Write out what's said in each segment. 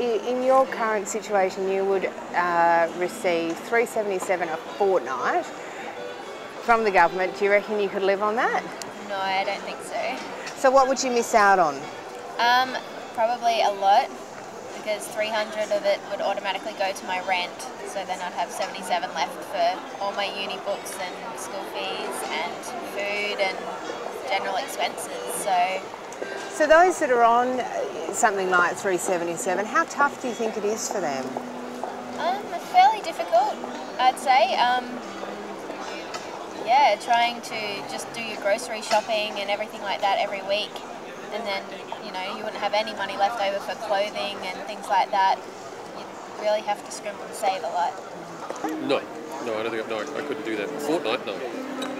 in your current situation, you would receive $3.77 a fortnight from the government. Do you reckon you could live on that? No, I don't think so. So what would you miss out on? Probably a lot, because 300 of it would automatically go to my rent, so then I'd have 77 left for all my uni books and school fees and food and general expenses. So those that are on something like $3.77, how tough do you think it is for them? Fairly difficult, I'd say. Yeah, trying to just do your grocery shopping and everything like that every week, and then you wouldn't have any money left over for clothing and things like that. You really have to scrimp and save a lot. No, I don't think I couldn't do that. A fortnight, no.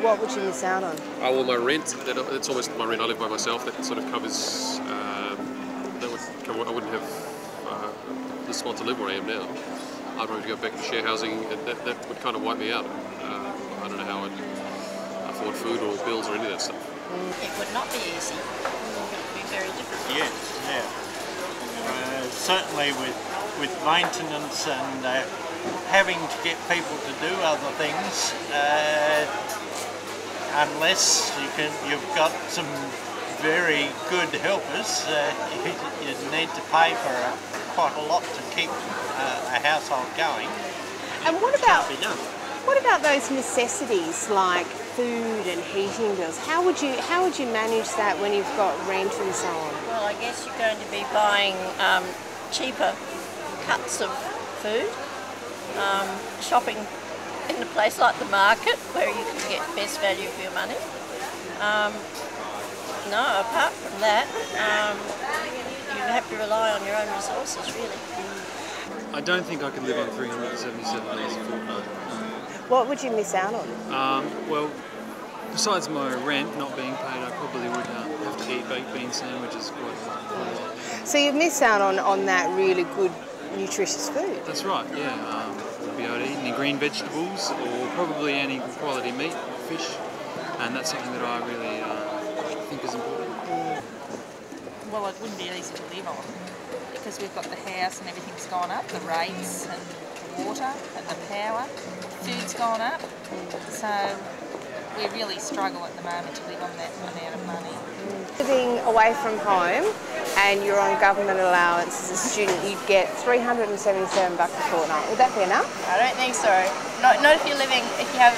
What would you miss out on? Oh, well, my rent. It's almost my rent. I live by myself. That sort of covers. I wouldn't have the spot to live where I am now. I'd probably go back to share housing. That would kind of wipe me out. I don't know how I'd afford food or bills or any of that stuff. It would not be easy. It would be very difficult. Yeah. Certainly with maintenance and having to get people to do other things, unless you've got some very good helpers, you need to pay for quite a lot to keep a household going. And what about those necessities like food and heating bills? How would you manage that when you've got rent and so on? Well, I guess you're going to be buying cheaper cuts of food, shopping in a place like the market where you can get best value for your money. No, apart from that, you have to rely on your own resources, really. I don't think I could live on $377 a fortnight. What would you miss out on? Well, besides my rent not being paid, I probably would have to eat baked bean sandwiches quite a lot. So you miss out on that really good, nutritious food? That's right, yeah. Would be able to eat any green vegetables or probably any quality meat, fish, and that's something that I really think is important. Well, it wouldn't be easy to live on because we've got the house and everything's gone up, the rates and the water and the power. Food's gone up, so we really struggle at the moment to live on that amount of money. Living away from home and you're on government allowance as a student, you'd get $377 a fortnight. Would that be enough? I don't think so. Not if you have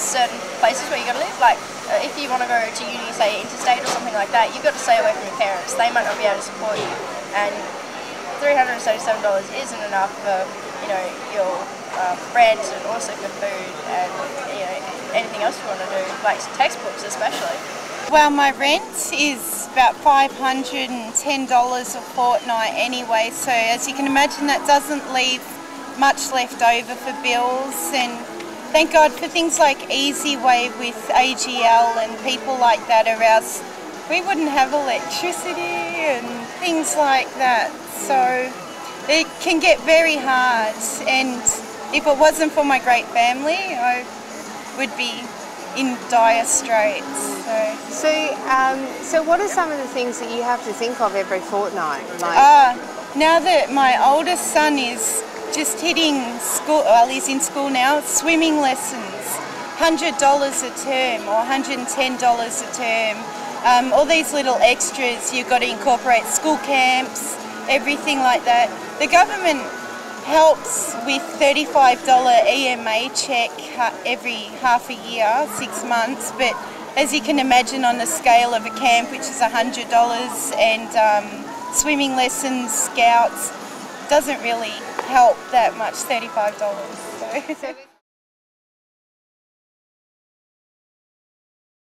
certain places where you got to live. Like if you want to go to uni, say interstate or something like that, you've got to stay away from your parents. They might not be able to support you, and $377 isn't enough for your rent and also for food and anything else you want to do, like textbooks especially. Well, my rent is about $510 a fortnight anyway, so as you can imagine that doesn't leave much left over for bills, and thank God for things like EasyWay with AGL and people like that, or else we wouldn't have electricity and things like that. So it can get very hard, and if it wasn't for my great family, I would be in dire straits. So what are some of the things that you have to think of every fortnight? Now that my oldest son is just hitting school, well, he's in school now, swimming lessons, $100 a term or $110 a term. All these little extras, you've got to incorporate school camps, everything like that. The government helps with $35 EMA check every half a year, 6 months, but as you can imagine on the scale of a camp, which is $100, and swimming lessons, scouts, doesn't really help that much, $35. So.